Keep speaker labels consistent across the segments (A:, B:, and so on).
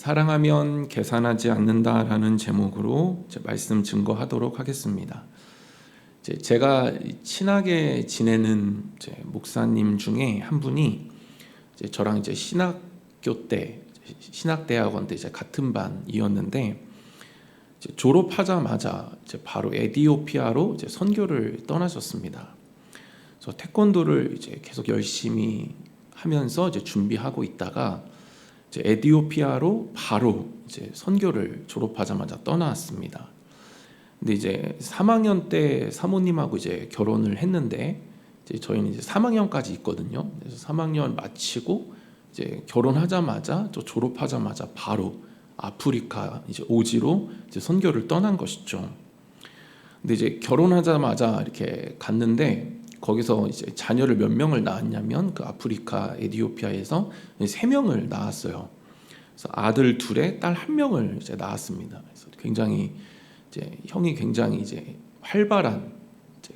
A: 사랑하면 계산하지 않는다라는 제목으로 말씀 증거하도록 하겠습니다. 제가 친하게 지내는 목사님 중에 한 분이 저랑 신학교 때 신학대학원 때 같은 반이었는데 졸업하자마자 바로 에티오피아로 선교를 떠나셨습니다. 그래서 태권도를 계속 열심히 하면서 준비하고 있다가 에티오피아로 바로 선교를 졸업하자마자 떠나왔습니다. 근데 3학년 때 사모님하고 결혼을 했는데 저희는 3학년까지 있거든요. 그래서 3학년 마치고 결혼하자마자 졸업하자마자 바로 아프리카 오지로 선교를 떠난 것이죠. 근데 결혼하자마자 이렇게 갔는데 거기서 자녀를 몇 명을 낳았냐면 그 아프리카 에티오피아에서 3명을 낳았어요. 그래서 아들 2에 딸 1명을 낳았습니다. 그래서 굉장히 형이 굉장히 활발한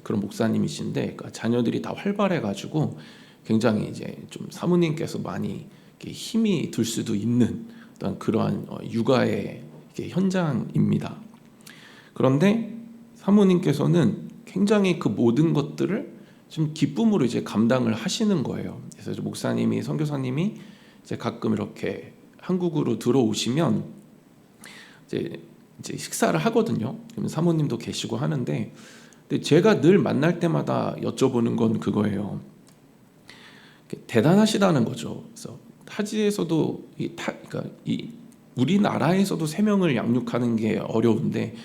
A: 그런 목사님이신데 그러니까 자녀들이 다 활발해가지고 굉장히 좀 사모님께서 많이 힘이 들 수도 있는 어떤 그러한 육아의 현장입니다. 그런데 사모님께서는 굉장히 그 모든 것들을 좀 기쁨으로 감당을 하시는 거예요. 그래서 목사님이 선교사님이 가끔 이렇게 한국으로 들어오시면 이제 식사를 하거든요. 그러면 사모님도 계시고 하는데, 근데 제가 늘 만날 때마다 여쭤보는 건 그거예요. 대단하시다는 거죠. 그래서 타지에서도 그러니까 우리나라에서도 3명을 양육하는 게 어려운데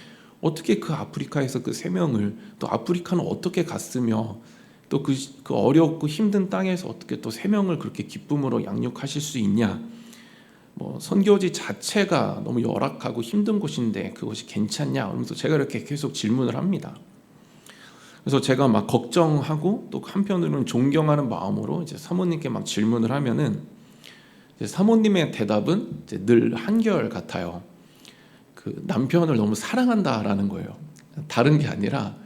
A: 어떻게 그 아프리카에서 그 3명을 또 아프리카는 어떻게 갔으며 또 그 어렵고 힘든 땅에서 어떻게 또 3명을 그렇게 기쁨으로 양육하실 수 있냐? 선교지 자체가 너무 열악하고 힘든 곳인데 그것이 괜찮냐? 그러면서 제가 이렇게 계속 질문을 합니다. 그래서 제가 막 걱정하고 또 한편으로는 존경하는 마음으로 사모님께 막 질문을 하면은 사모님의 대답은 늘 한결 같아요. 그 남편을 너무 사랑한다라는 거예요. 다른 게 아니라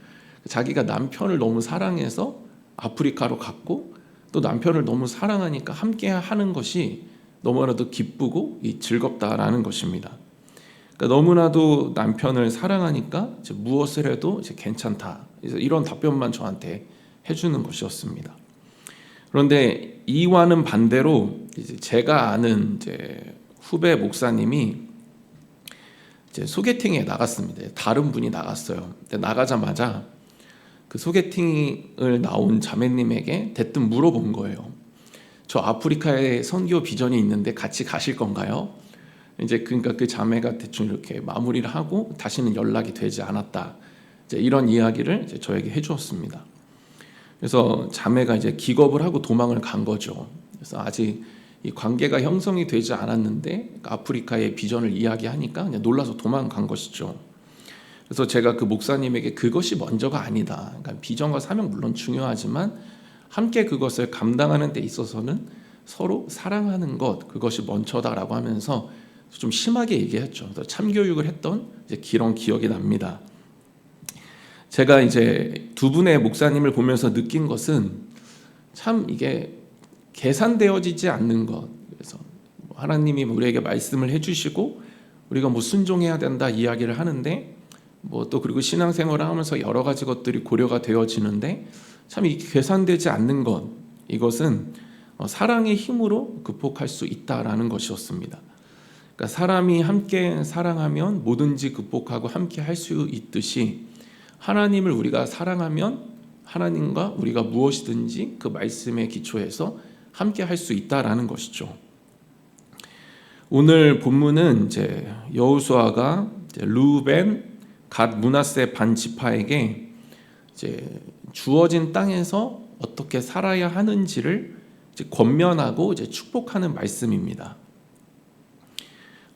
A: 자기가 남편을 너무 사랑해서 아프리카로 갔고 또 남편을 너무 사랑하니까 함께 하는 것이 너무나도 기쁘고 즐겁다라는 것입니다. 그러니까 너무나도 남편을 사랑하니까 무엇을 해도 괜찮다. 그래서 이런 답변만 저한테 해주는 것이었습니다. 그런데 이와는 반대로 제가 아는 후배 목사님이 소개팅에 나갔습니다. 다른 분이 나갔어요. 근데 나가자마자 그 소개팅을 나온 자매님에게 대뜸 물어본 거예요. 저 아프리카에 선교 비전이 있는데 같이 가실 건가요? 그러니까 그 자매가 대충 이렇게 마무리를 하고 다시는 연락이 되지 않았다. 이런 이야기를 저에게 해주었습니다. 그래서 자매가 기겁을 하고 도망을 간 거죠. 그래서 아직 이 관계가 형성이 되지 않았는데 아프리카의 비전을 이야기하니까 그냥 놀라서 도망간 것이죠. 그래서 제가 그 목사님에게 그것이 먼저가 아니다. 그러니까 비전과 사명 물론 중요하지만 함께 그것을 감당하는 데 있어서는 서로 사랑하는 것, 그것이 먼저다라고 하면서 좀 심하게 얘기했죠. 그래서 참교육을 했던 그런 기억이 납니다. 제가 두 분의 목사님을 보면서 느낀 것은 참 이게 계산되어지지 않는 것. 그래서 하나님이 우리에게 말씀을 해주시고 우리가 순종해야 된다 이야기를 하는데 또 그리고 신앙생활을 하면서 여러 가지 것들이 고려가 되어지는데 참 이게 계산되지 않는 것, 이것은 사랑의 힘으로 극복할 수 있다라는 것이었습니다. 그러니까 사람이 함께 사랑하면 뭐든지 극복하고 함께 할 수 있듯이 하나님을 우리가 사랑하면 하나님과 우리가 무엇이든지 그 말씀에 기초해서 함께 할 수 있다라는 것이죠. 오늘 본문은 여호수아가 르우벤, 갓, 므낫세 반 지파에게 주어진 땅에서 어떻게 살아야 하는지를 권면하고 축복하는 말씀입니다.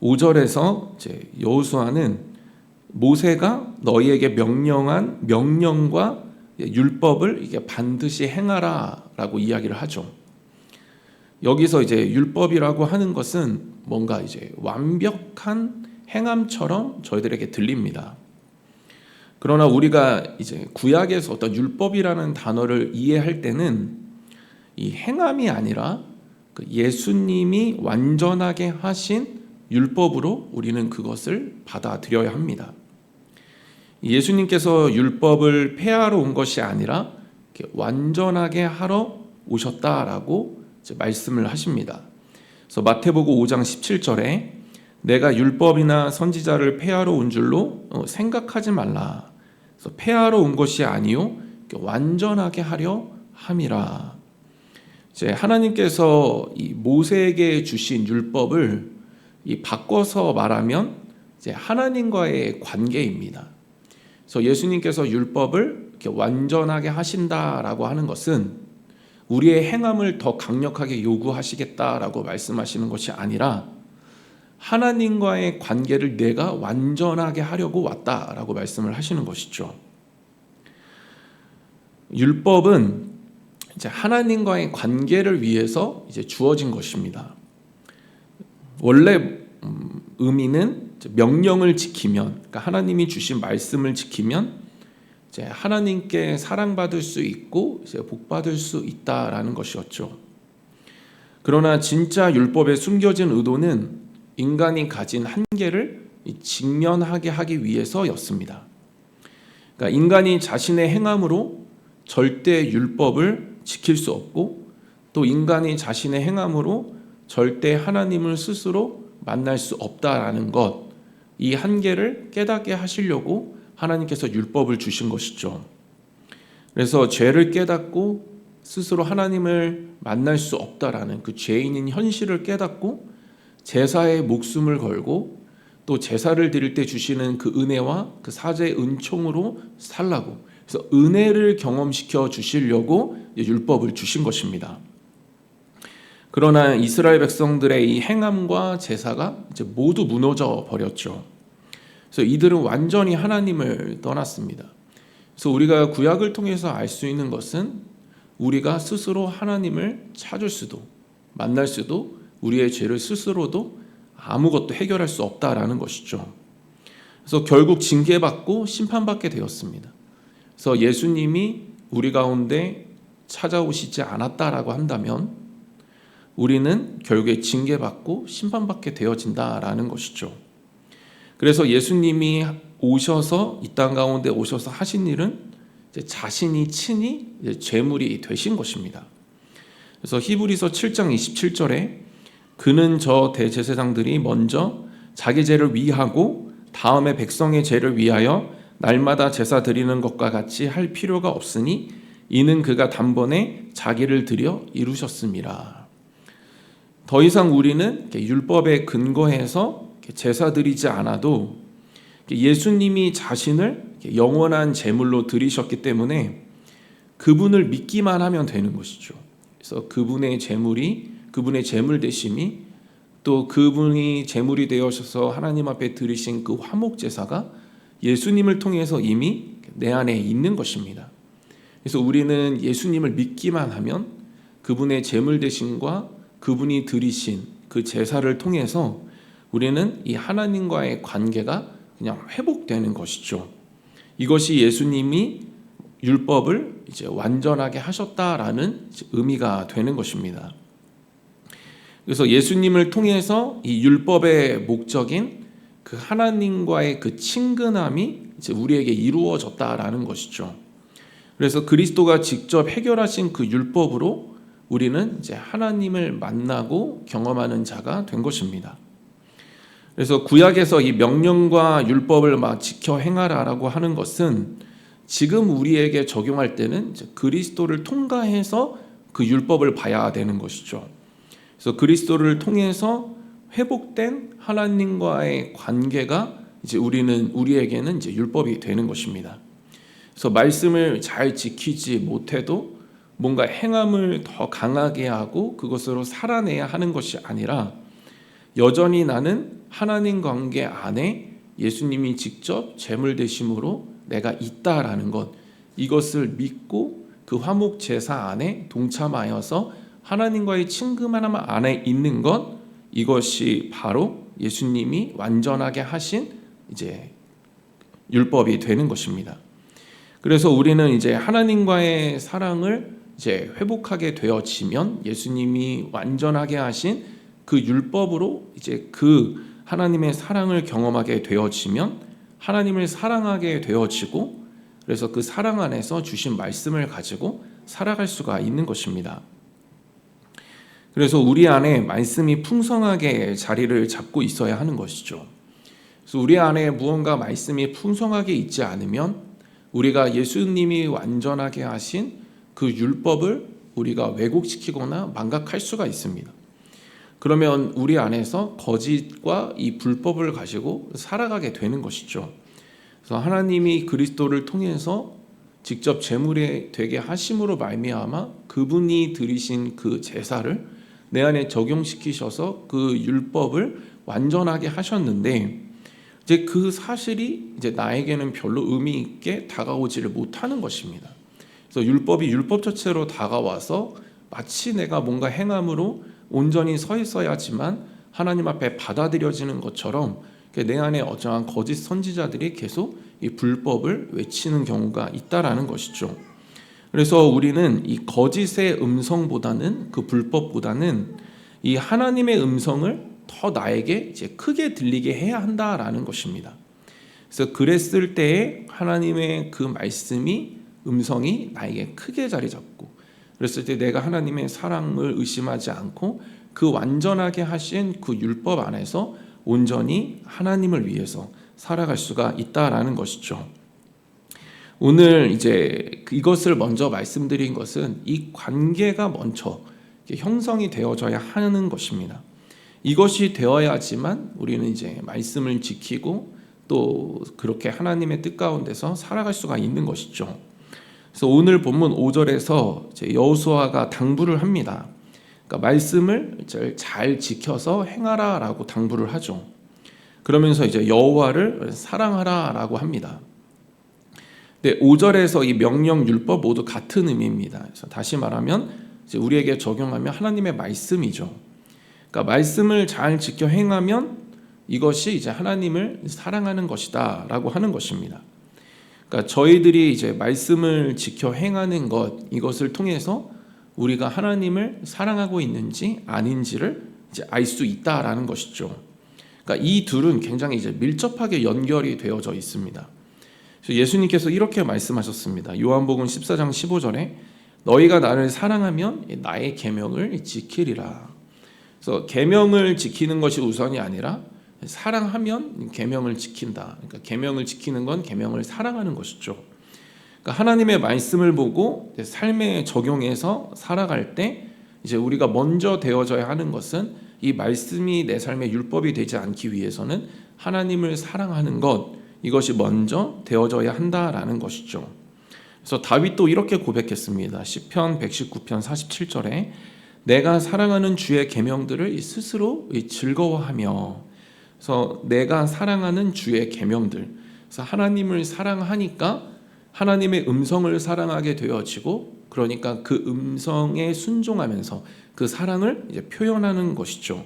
A: 5절에서 여호수아는 모세가 너희에게 명령한 명령과 율법을 이게 반드시 행하라라고 이야기를 하죠. 여기서 율법이라고 하는 것은 뭔가 완벽한 행함처럼 저희들에게 들립니다. 그러나 우리가 구약에서 어떤 율법이라는 단어를 이해할 때는 이 행함이 아니라 그 예수님이 완전하게 하신 율법으로 우리는 그것을 받아들여야 합니다. 예수님께서 율법을 폐하러 온 것이 아니라 완전하게 하러 오셨다라고 말씀을 하십니다. 그래서 마태복음 5장 17절에 내가 율법이나 선지자를 폐하러 온 줄로 생각하지 말라. 그래서 폐하러 온 것이 아니요 완전하게 하려 함이라. 이제 하나님께서 이 모세에게 주신 율법을 바꿔서 말하면 이제 하나님과의 관계입니다. 그래서 예수님께서 율법을 이렇게 완전하게 하신다라고 하는 것은 우리의 행함을 더 강력하게 요구하시겠다라고 말씀하시는 것이 아니라 하나님과의 관계를 내가 완전하게 하려고 왔다라고 말씀을 하시는 것이죠. 율법은 이제 하나님과의 관계를 위해서 이제 주어진 것입니다. 원래 의미는 명령을 지키면, 그러니까 하나님이 주신 말씀을 지키면 이제 하나님께 사랑받을 수 있고 이제 복받을 수 있다라는 것이었죠. 그러나 진짜 율법에 숨겨진 의도는 인간이 가진 한계를 직면하게 하기 위해서였습니다. 그러니까 인간이 자신의 행함으로 절대 율법을 지킬 수 없고 또 인간이 자신의 행함으로 절대 하나님을 스스로 만날 수 없다라는 것, 이 한계를 깨닫게 하시려고 하나님께서 율법을 주신 것이죠. 그래서 죄를 깨닫고 스스로 하나님을 만날 수 없다라는 그 죄인인 현실을 깨닫고 제사에 목숨을 걸고 또 제사를 드릴 때 주시는 그 은혜와 그 사제의 은총으로 살라고, 그래서 은혜를 경험시켜 주시려고 율법을 주신 것입니다. 그러나 이스라엘 백성들의 이 행함과 제사가 이제 모두 무너져 버렸죠. 그래서 이들은 완전히 하나님을 떠났습니다. 그래서 우리가 구약을 통해서 알 수 있는 것은 우리가 스스로 하나님을 찾을 수도 만날 수도 우리의 죄를 스스로도 아무것도 해결할 수 없다라는 것이죠. 그래서 결국 징계받고 심판받게 되었습니다. 그래서 예수님이 우리 가운데 찾아오시지 않았다라고 한다면 우리는 결국에 징계받고 심판받게 되어진다라는 것이죠. 그래서 예수님이 오셔서 이 땅 가운데 오셔서 하신 일은 이제 자신이 친히 이제 제물이 되신 것입니다. 그래서 히브리서 7장 27절에 그는 저 대제사장들이 먼저 자기 죄를 위하고 다음에 백성의 죄를 위하여 날마다 제사 드리는 것과 같이 할 필요가 없으니 이는 그가 단번에 자기를 드려 이루셨음이라. 더 이상 우리는 율법에 근거해서 제사 드리지 않아도 예수님이 자신을 영원한 제물로 드리셨기 때문에 그분을 믿기만 하면 되는 것이죠. 그래서 그분의 제물이, 그분의 제물 되심이, 또 그분이 제물이 되어셔서 하나님 앞에 드리신 그 화목 제사가 예수님을 통해서 이미 내 안에 있는 것입니다. 그래서 우리는 예수님을 믿기만 하면 그분의 제물 되심과 그분이 드리신 그 제사를 통해서 우리는 이 하나님과의 관계가 그냥 회복되는 것이죠. 이것이 예수님이 율법을 이제 완전하게 하셨다라는 의미가 되는 것입니다. 그래서 예수님을 통해서 이 율법의 목적인 그 하나님과의 그 친근함이 이제 우리에게 이루어졌다라는 것이죠. 그래서 그리스도가 직접 해결하신 그 율법으로 우리는 이제 하나님을 만나고 경험하는 자가 된 것입니다. 그래서 구약에서 이 명령과 율법을 막 지켜 행하라라고 하는 것은 지금 우리에게 적용할 때는 이제 그리스도를 통과해서 그 율법을 봐야 되는 것이죠. 그래서 그리스도를 통해서 회복된 하나님과의 관계가 이제 우리에게는 이제 율법이 되는 것입니다. 그래서 말씀을 잘 지키지 못해도 뭔가 행함을 더 강하게 하고 그것으로 살아내야 하는 것이 아니라 여전히 나는 하나님 관계 안에 예수님이 직접 제물 되심으로 내가 있다라는 것, 이것을 믿고 그 화목 제사 안에 동참하여서 하나님과의 친근함 안에 있는 것, 이것이 바로 예수님이 완전하게 하신 이제 율법이 되는 것입니다. 그래서 우리는 이제 하나님과의 사랑을 이제 회복하게 되어지면 예수님이 완전하게 하신 그 율법으로 이제 그 하나님의 사랑을 경험하게 되어지면 하나님을 사랑하게 되어지고, 그래서 그 사랑 안에서 주신 말씀을 가지고 살아갈 수가 있는 것입니다. 그래서 우리 안에 말씀이 풍성하게 자리를 잡고 있어야 하는 것이죠. 그래서 우리 안에 무언가 말씀이 풍성하게 있지 않으면 우리가 예수님이 완전하게 하신 그 율법을 우리가 왜곡시키거나 망각할 수가 있습니다. 그러면 우리 안에서 거짓과 이 불법을 가지고 살아가게 되는 것이죠. 그래서 하나님이 그리스도를 통해서 직접 제물이 되게 하심으로 말미암아 그분이 드리신 그 제사를 내 안에 적용시키셔서 그 율법을 완전하게 하셨는데, 이제 그 사실이 이제 나에게는 별로 의미 있게 다가오지를 못하는 것입니다. 그래서 율법이 율법 자체로 다가와서 마치 내가 뭔가 행함으로 온전히 서 있어야지만 하나님 앞에 받아들여지는 것처럼 내 안에 어떠한 거짓 선지자들이 계속 이 불법을 외치는 경우가 있다라는 것이죠. 그래서 우리는 이 거짓의 음성보다는, 그 불법보다는 이 하나님의 음성을 더 나에게 이제 크게 들리게 해야 한다라는 것입니다. 그래서 그랬을 때에 하나님의 그 말씀이, 음성이 나에게 크게 자리 잡고, 그랬을 때 내가 하나님의 사랑을 의심하지 않고 그 완전하게 하신 그 율법 안에서 온전히 하나님을 위해서 살아갈 수가 있다라는 것이죠. 오늘 이제 이것을 먼저 말씀드린 것은 이 관계가 먼저 형성이 되어져야 하는 것입니다. 이것이 되어야지만 우리는 이제 말씀을 지키고 또 그렇게 하나님의 뜻 가운데서 살아갈 수가 있는 것이죠. 그래서 오늘 본문 5절에서 여호수아가 당부를 합니다. 그러니까 말씀을 잘 지켜서 행하라라고 당부를 하죠. 그러면서 이제 여호와를 사랑하라라고 합니다. 근데 5절에서 이 명령, 율법 모두 같은 의미입니다. 그래서 다시 말하면 이제 우리에게 적용하면 하나님의 말씀이죠. 그러니까 말씀을 잘 지켜 행하면 이것이 이제 하나님을 사랑하는 것이다라고 하는 것입니다. 그러니까 저희들이 이제 말씀을 지켜 행하는 것, 이것을 통해서 우리가 하나님을 사랑하고 있는지 아닌지를 이제 알 수 있다라는 것이죠. 그러니까 이 둘은 굉장히 이제 밀접하게 연결이 되어져 있습니다. 그래서 예수님께서 이렇게 말씀하셨습니다. 요한복음 14장 15절에 너희가 나를 사랑하면 나의 계명을 지키리라. 그래서 계명을 지키는 것이 우선이 아니라 사랑하면 계명을 지킨다. 그러니까 계명을 지키는 건 계명을 사랑하는 것이죠. 그러니까 하나님의 말씀을 보고 삶에 적용해서 살아갈 때 이제 우리가 먼저 되어져야 하는 것은 이 말씀이 내 삶의 율법이 되지 않기 위해서는 하나님을 사랑하는 것, 이것이 먼저 되어져야 한다라는 것이죠. 그래서 다윗도 이렇게 고백했습니다. 시편 119편 47절에 내가 사랑하는 주의 계명들을 스스로 즐거워하며, 그래서 내가 사랑하는 주의 계명들, 그래서 하나님을 사랑하니까 하나님의 음성을 사랑하게 되어지고, 그러니까 그 음성에 순종하면서 그 사랑을 이제 표현하는 것이죠.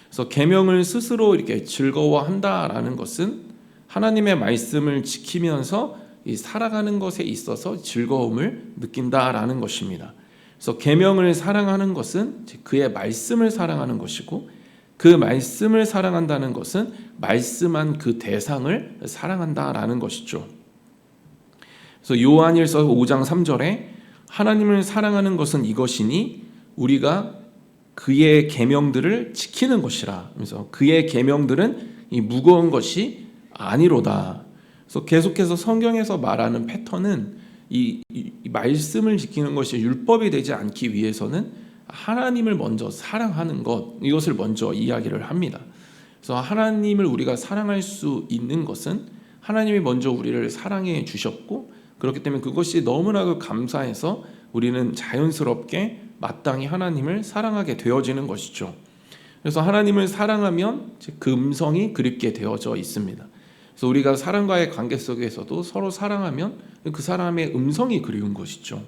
A: 그래서 계명을 스스로 이렇게 즐거워한다라는 것은 하나님의 말씀을 지키면서 이 살아가는 것에 있어서 즐거움을 느낀다라는 것입니다. 그래서 계명을 사랑하는 것은 그의 말씀을 사랑하는 것이고, 그 말씀을 사랑한다는 것은 말씀한 그 대상을 사랑한다라는 것이죠. 그래서 요한일서 5장 3절에 하나님을 사랑하는 것은 이것이니 우리가 그의 계명들을 지키는 것이라. 그래서 그의 계명들은 이 무거운 것이 아니로다. 그래서 계속해서 성경에서 말하는 패턴은 이 말씀을 지키는 것이 율법이 되지 않기 위해서는 하나님을 먼저 사랑하는 것, 이것을 먼저 이야기를 합니다. 그래서 하나님을 우리가 사랑할 수 있는 것은 하나님이 먼저 우리를 사랑해 주셨고, 그렇기 때문에 그것이 너무나도 감사해서 우리는 자연스럽게 마땅히 하나님을 사랑하게 되어지는 것이죠. 그래서 하나님을 사랑하면 그 음성이 그립게 되어져 있습니다. 그래서 우리가 사람과의 관계 속에서도 서로 사랑하면 그 사람의 음성이 그리운 것이죠.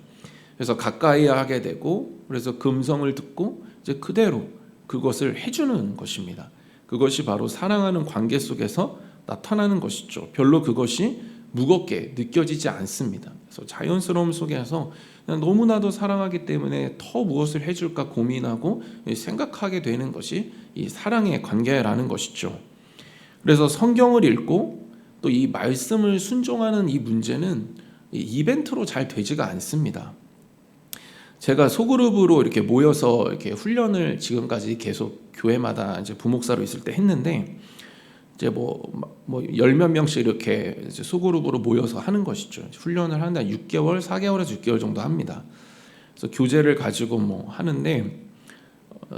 A: 그래서 가까이 하게 되고, 그래서 그 음성을 듣고 이제 그대로 그것을 해주는 것입니다. 그것이 바로 사랑하는 관계 속에서 나타나는 것이죠. 별로 그것이 무겁게 느껴지지 않습니다. 그래서 자연스러움 속에서 그냥 너무나도 사랑하기 때문에 더 무엇을 해줄까 고민하고 생각하게 되는 것이 이 사랑의 관계라는 것이죠. 그래서 성경을 읽고 또 이 말씀을 순종하는 이 문제는 이벤트로 잘 되지가 않습니다. 제가 소그룹으로 이렇게 모여서 이렇게 훈련을 지금까지 계속 교회마다 이제 부목사로 있을 때 했는데, 이제 열 몇 명씩 이렇게 이제 소그룹으로 모여서 하는 것이죠. 훈련을 하는데 6개월, 4개월에서 6개월 정도 합니다. 그래서 교재를 가지고 하는데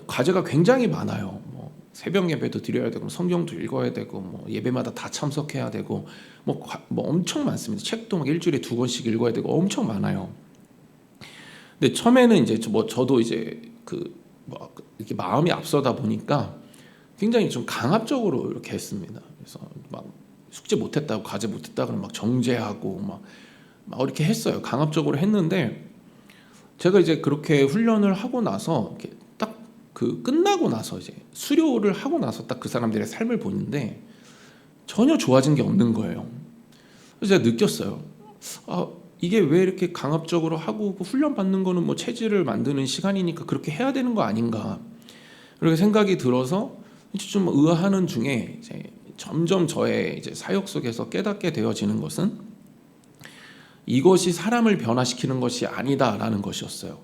A: 과제가 굉장히 많아요. 새벽 예배도 드려야 되고 성경도 읽어야 되고 예배마다 다 참석해야 되고 엄청 많습니다. 책도 일주일에 2권씩 읽어야 되고 엄청 많아요. 근데 처음에는 이제 저도 이제 이렇게 마음이 앞서다 보니까 굉장히 좀 강압적으로 이렇게 했습니다. 그래서 숙제 못했다고, 과제 못했다고 막 정죄하고 막 이렇게 했어요. 강압적으로 했는데 제가 이제 그렇게 훈련을 하고 나서 이렇게 딱 끝나고 나서 이제 수료를 하고 나서 딱 그 사람들의 삶을 보는데 전혀 좋아진 게 없는 거예요. 그래서 제가 느꼈어요. 이게 왜 이렇게 강압적으로 하고 훈련 받는 거는 체질을 만드는 시간이니까 그렇게 해야 되는 거 아닌가, 그렇게 생각이 들어서 좀 의아하는 중에 이제 점점 저의 이제 사역 속에서 깨닫게 되어지는 것은 이것이 사람을 변화시키는 것이 아니다라는 것이었어요.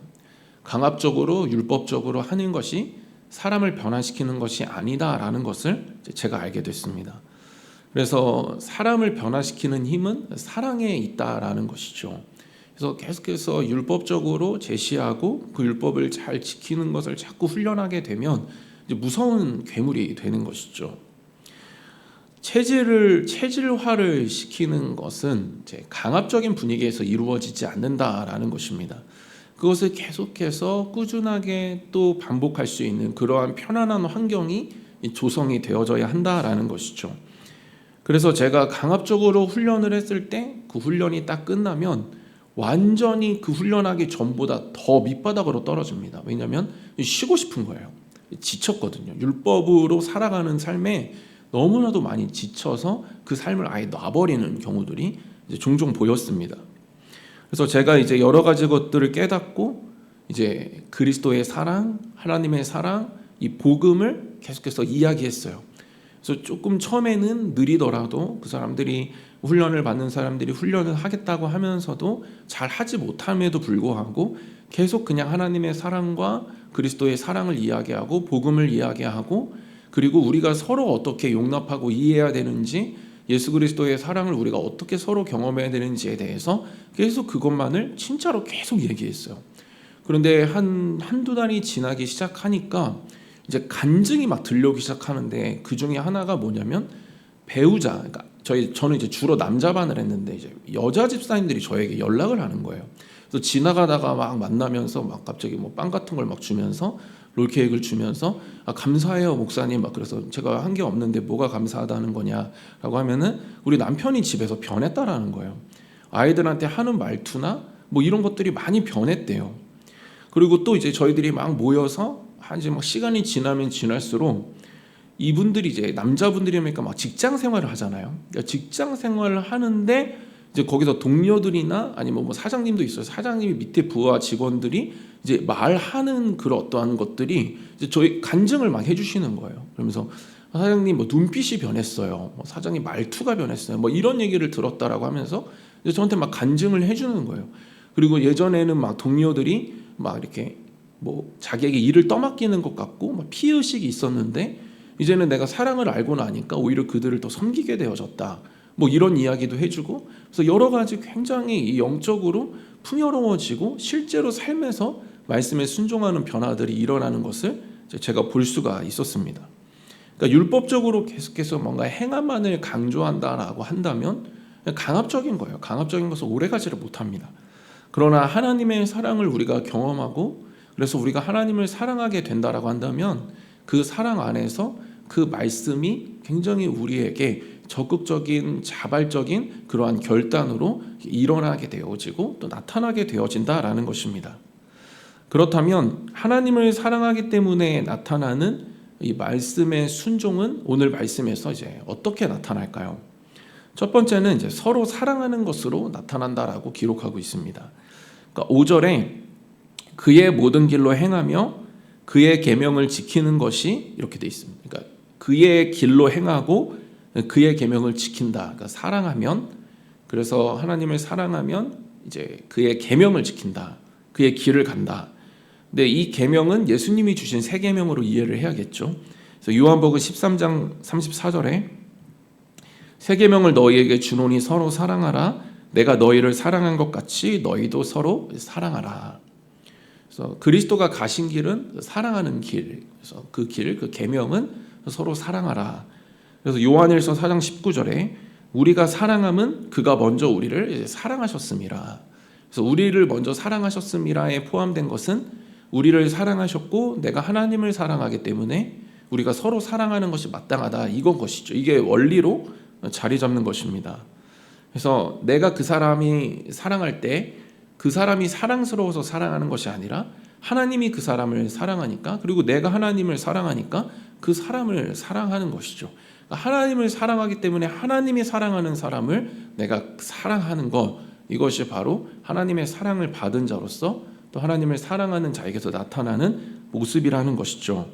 A: 강압적으로 율법적으로 하는 것이 사람을 변화시키는 것이 아니다라는 것을 제가 알게 됐습니다. 그래서 사람을 변화시키는 힘은 사랑에 있다라는 것이죠. 그래서 계속해서 율법적으로 제시하고 그 율법을 잘 지키는 것을 자꾸 훈련하게 되면 이제 무서운 괴물이 되는 것이죠. 체질화를 시키는 것은 이제 강압적인 분위기에서 이루어지지 않는다라는 것입니다. 그것을 계속해서 꾸준하게 또 반복할 수 있는 그러한 편안한 환경이 조성이 되어져야 한다라는 것이죠. 그래서 제가 강압적으로 훈련을 했을 때 그 훈련이 딱 끝나면 완전히 그 훈련하기 전보다 더 밑바닥으로 떨어집니다. 왜냐하면 쉬고 싶은 거예요. 지쳤거든요. 율법으로 살아가는 삶에 너무나도 많이 지쳐서 그 삶을 아예 놔버리는 경우들이 이제 종종 보였습니다. 그래서 제가 이제 여러 가지 것들을 깨닫고 이제 그리스도의 사랑, 하나님의 사랑, 이 복음을 계속해서 이야기했어요. 그래서 조금 처음에는 느리더라도 그 사람들이 훈련을 받는 사람들이 훈련을 하겠다고 하면서도 잘 하지 못함에도 불구하고 계속 그냥 하나님의 사랑과 그리스도의 사랑을 이야기하고 복음을 이야기하고, 그리고 우리가 서로 어떻게 용납하고 이해해야 되는지, 예수 그리스도의 사랑을 우리가 어떻게 서로 경험해야 되는지에 대해서 계속 그것만을 진짜로 계속 얘기했어요. 그런데 한두 달이 지나기 시작하니까 이제 간증이 막 들려오기 시작하는데, 그 중에 하나가 뭐냐면 배우자, 그러니까 저는 이제 주로 남자반을 했는데 이제 여자 집사님들이 저에게 연락을 하는 거예요. 그래서 지나가다가 막 만나면서 막 갑자기 빵 같은 걸 막 주면서 롤 케이크를 주면서 감사해요 목사님, 막 그래서 제가 한 게 없는데 뭐가 감사하다는 거냐라고 하면은 우리 남편이 집에서 변했다라는 거예요. 아이들한테 하는 말투나 이런 것들이 많이 변했대요. 그리고 또 이제 저희들이 막 모여서 이제 막 시간이 지나면 지날수록 이분들이 이제 남자분들이니까 막 직장 생활을 하잖아요. 그러니까 직장 생활을 하는데 이제 거기서 동료들이나 아니면 사장님도 있어요. 사장님이 밑에 부하 직원들이 이제 말하는 그런 어떠한 것들이 이제 저희 간증을 막 해주시는 거예요. 그러면서 사장님 눈빛이 변했어요. 사장님 말투가 변했어요. 이런 얘기를 들었다라고 하면서 이제 저한테 막 간증을 해주는 거예요. 그리고 예전에는 막 동료들이 막 이렇게 자기에게 일을 떠맡기는 것 같고 피의식이 있었는데 이제는 내가 사랑을 알고 나니까 오히려 그들을 더 섬기게 되어졌다. 이런 이야기도 해주고, 그래서 여러 가지 굉장히 영적으로 풍요로워지고 실제로 삶에서 말씀에 순종하는 변화들이 일어나는 것을 제가 볼 수가 있었습니다. 그러니까 율법적으로 계속해서 뭔가 행함만을 강조한다라고 한다면 강압적인 거예요. 강압적인 것을 오래가지를 못합니다. 그러나 하나님의 사랑을 우리가 경험하고 그래서 우리가 하나님을 사랑하게 된다라고 한다면 그 사랑 안에서 그 말씀이 굉장히 우리에게 적극적인 자발적인 그러한 결단으로 일어나게 되어지고 또 나타나게 되어진다라는 것입니다. 그렇다면 하나님을 사랑하기 때문에 나타나는 이 말씀의 순종은 오늘 말씀에서 이제 어떻게 나타날까요? 첫 번째는 이제 서로 사랑하는 것으로 나타난다라고 기록하고 있습니다. 그러니까 5절에 그의 모든 길로 행하며 그의 계명을 지키는 것이 이렇게 돼 있습니다. 그러니까 그의 길로 행하고 그의 계명을 지킨다. 그러니까 사랑하면, 그래서 하나님을 사랑하면 이제 그의 계명을 지킨다. 그의 길을 간다. 근데 이 계명은 예수님이 주신 새 계명으로 이해를 해야겠죠. 그래서 요한복음 13장 34절에 새 계명을 너희에게 주노니 서로 사랑하라. 내가 너희를 사랑한 것 같이 너희도 서로 사랑하라. 그래서 그리스도가 가신 길은 사랑하는 길. 그래서 그 길, 그 계명은 서로 사랑하라. 그래서 요한일서 4장 19절에 우리가 사랑함은 그가 먼저 우리를 사랑하셨음이라. 그래서 우리를 먼저 사랑하셨음이라에 포함된 것은 우리를 사랑하셨고 내가 하나님을 사랑하기 때문에 우리가 서로 사랑하는 것이 마땅하다. 이건 것이죠. 이게 원리로 자리 잡는 것입니다. 그래서 내가 그 사람이 사랑할 때 그 사람이 사랑스러워서 사랑하는 것이 아니라 하나님이 그 사람을 사랑하니까, 그리고 내가 하나님을 사랑하니까 그 사람을 사랑하는 것이죠. 하나님을 사랑하기 때문에 하나님이 사랑하는 사람을 내가 사랑하는 것, 이것이 바로 하나님의 사랑을 받은 자로서 또 하나님을 사랑하는 자에게서 나타나는 모습이라는 것이죠.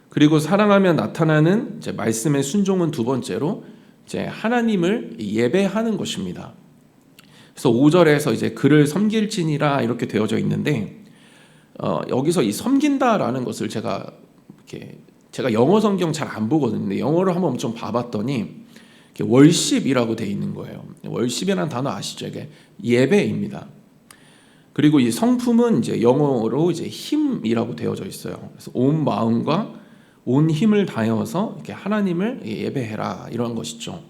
A: 그리고 사랑하며 나타나는 이제 말씀의 순종은 두 번째로 이제 하나님을 예배하는 것입니다. 그래서 5절에서 이제 그를 섬길지니라 이렇게 되어져 있는데, 여기서 이 섬긴다라는 것을 제가 영어 성경 잘 안 보거든요. 근데 영어를 한번 좀 봐봤더니 월십이라고 돼 있는 거예요. 월십이라는 단어 아시죠? 이게 예배입니다. 그리고 이 성품은 이제 영어로 이제 힘이라고 되어져 있어요. 그래서 온 마음과 온 힘을 다해서 이렇게 하나님을 예배해라 이런 것이죠.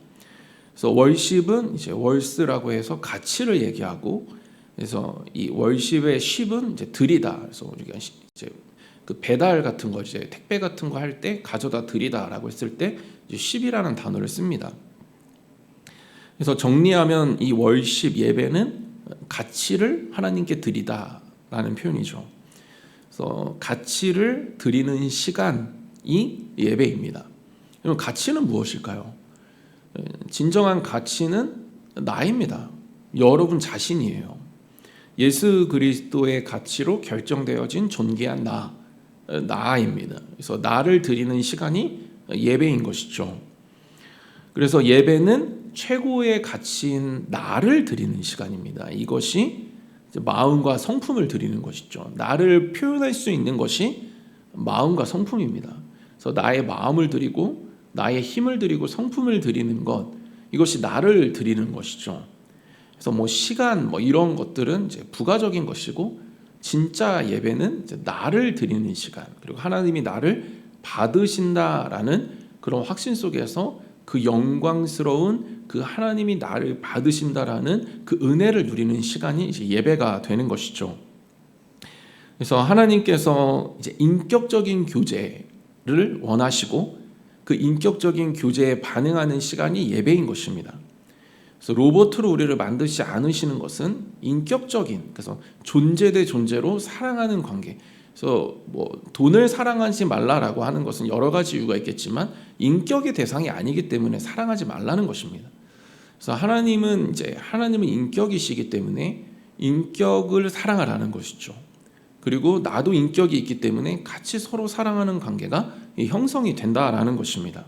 A: 그래서 월십은 이제 월스라고 해서 가치를 얘기하고, 그래서 이 월십의 십은 이제 드리다. 그래서 우리가 이제 그 배달 같은 거, 이제 택배 같은 거 할 때 가져다 드리다라고 했을 때 이제 십이라는 단어를 씁니다. 그래서 정리하면 이 월십 예배는 가치를 하나님께 드리다라는 표현이죠. 그래서 가치를 드리는 시간이 예배입니다. 그럼 가치는 무엇일까요? 진정한 가치는 나입니다. 여러분 자신이에요. 예수 그리스도의 가치로 결정되어진 존귀한 나입니다. 그래서 나를 드리는 시간이 예배인 것이죠. 그래서 예배는 최고의 가치인 나를 드리는 시간입니다. 이것이 마음과 성품을 드리는 것이죠. 나를 표현할 수 있는 것이 마음과 성품입니다. 그래서 나의 마음을 드리고 나의 힘을 드리고 성품을 드리는 것, 이것이 나를 드리는 것이죠. 그래서 뭐 시간 이런 것들은 이제 부가적인 것이고, 진짜 예배는 이제 나를 드리는 시간, 그리고 하나님이 나를 받으신다라는 그런 확신 속에서 그 영광스러운 그 하나님이 나를 받으신다라는 그 은혜를 누리는 시간이 이제 예배가 되는 것이죠. 그래서 하나님께서 이제 인격적인 교제를 원하시고 그 인격적인 교제에 반응하는 시간이 예배인 것입니다. 그래서 로봇으로 우리를 만드시지 않으시는 것은 인격적인, 그래서 존재 대 존재로 사랑하는 관계. 그래서 뭐 돈을 사랑하지 말라라고 하는 것은 여러 가지 이유가 있겠지만 인격의 대상이 아니기 때문에 사랑하지 말라는 것입니다. 그래서 하나님은 인격이시기 때문에 인격을 사랑하라는 것이죠. 그리고 나도 인격이 있기 때문에 같이 서로 사랑하는 관계가 형성이 된다라는 것입니다.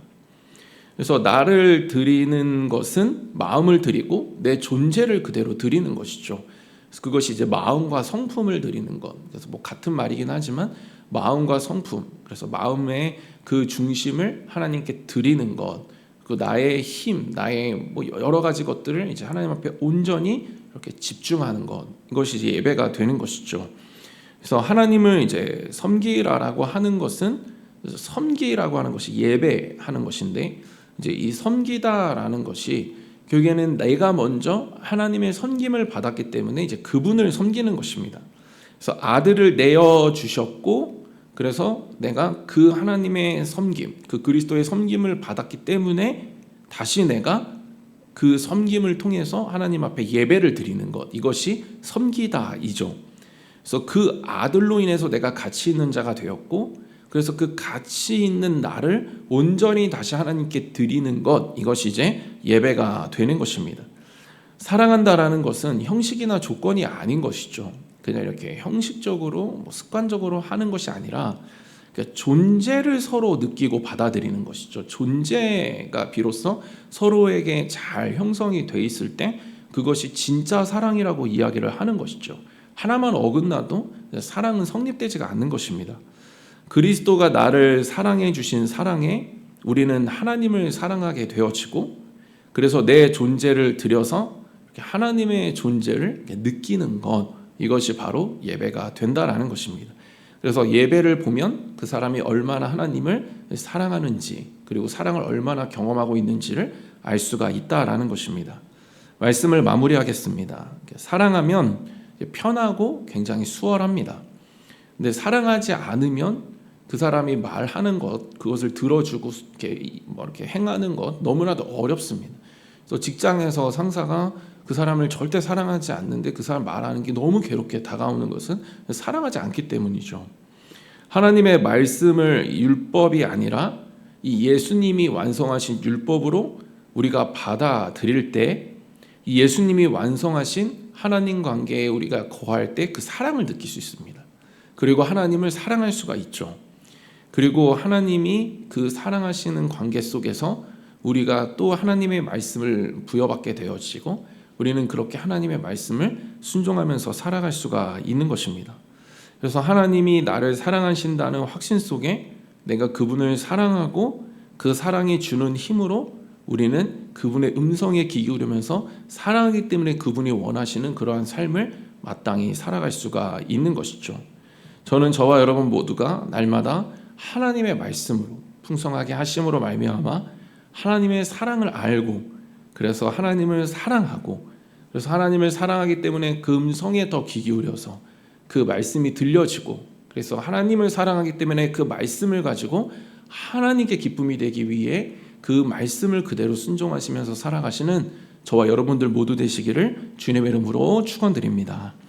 A: 그래서 나를 드리는 것은 마음을 드리고 내 존재를 그대로 드리는 것이죠. 그래서 그것이 이제 마음과 성품을 드리는 것. 그래서 뭐 같은 말이긴 하지만 마음과 성품. 그래서 마음의 그 중심을 하나님께 드리는 것. 그 나의 힘, 나의 뭐 여러 가지 것들을 이제 하나님 앞에 온전히 이렇게 집중하는 것. 이것이 이제 예배가 되는 것이죠. 그래서 하나님을 이제 섬기라라고 하는 것은, 섬기라고 하는 것이 예배하는 것인데, 이제 이 섬기다라는 것이 결국에는 내가 먼저 하나님의 섬김을 받았기 때문에 이제 그분을 섬기는 것입니다. 그래서 아들을 내어 주셨고, 그래서 내가 그 하나님의 섬김, 그 그리스도의 섬김을 받았기 때문에 다시 내가 그 섬김을 통해서 하나님 앞에 예배를 드리는 것, 이것이 섬기다이죠. 그래서 그 아들로 인해서 내가 가치 있는 자가 되었고, 그래서 그 가치 있는 나를 온전히 다시 하나님께 드리는 것, 이것이 이제 예배가 되는 것입니다. 사랑한다라는 것은 형식이나 조건이 아닌 것이죠. 그냥 이렇게 형식적으로 습관적으로 하는 것이 아니라 그러니까 존재를 서로 느끼고 받아들이는 것이죠. 존재가 비로소 서로에게 잘 형성이 돼 있을 때 그것이 진짜 사랑이라고 이야기를 하는 것이죠. 하나만 어긋나도 사랑은 성립되지가 않는 것입니다. 그리스도가 나를 사랑해 주신 사랑에 우리는 하나님을 사랑하게 되어지고, 그래서 내 존재를 들여서 하나님의 존재를 느끼는 것, 이것이 바로 예배가 된다라는 것입니다. 그래서 예배를 보면 그 사람이 얼마나 하나님을 사랑하는지, 그리고 사랑을 얼마나 경험하고 있는지를 알 수가 있다라는 것입니다. 말씀을 마무리하겠습니다. 사랑하면 편하고 굉장히 수월합니다. 근데 사랑하지 않으면 그 사람이 말하는 것, 그것을 들어주고 이렇게 행하는 것 너무나도 어렵습니다. 그래서 직장에서 상사가 그 사람을 절대 사랑하지 않는데 그 사람 말하는 게 너무 괴롭게 다가오는 것은 사랑하지 않기 때문이죠. 하나님의 말씀을 율법이 아니라 이 예수님이 완성하신 율법으로 우리가 받아들일 때, 이 예수님이 완성하신 하나님 관계에 우리가 거할 때 그 사랑을 느낄 수 있습니다. 그리고 하나님을 사랑할 수가 있죠. 그리고 하나님이 그 사랑하시는 관계 속에서 우리가 또 하나님의 말씀을 부여받게 되어지고, 우리는 그렇게 하나님의 말씀을 순종하면서 살아갈 수가 있는 것입니다. 그래서 하나님이 나를 사랑하신다는 확신 속에 내가 그분을 사랑하고 그 사랑이 주는 힘으로 우리는 그분의 음성에 귀 기울이면서 사랑하기 때문에 그분이 원하시는 그러한 삶을 마땅히 살아갈 수가 있는 것이죠. 저는 저와 여러분 모두가 날마다 하나님의 말씀으로 풍성하게 하심으로 말미암아 하나님의 사랑을 알고, 그래서 하나님을 사랑하고, 그래서 하나님을 사랑하기 때문에 그 음성에 더 귀 기울여서 그 말씀이 들려지고, 그래서 하나님을 사랑하기 때문에 그 말씀을 가지고 하나님께 기쁨이 되기 위해 그 말씀을 그대로 순종하시면서 살아가시는 저와 여러분들 모두 되시기를 주님의 이름으로 축원드립니다.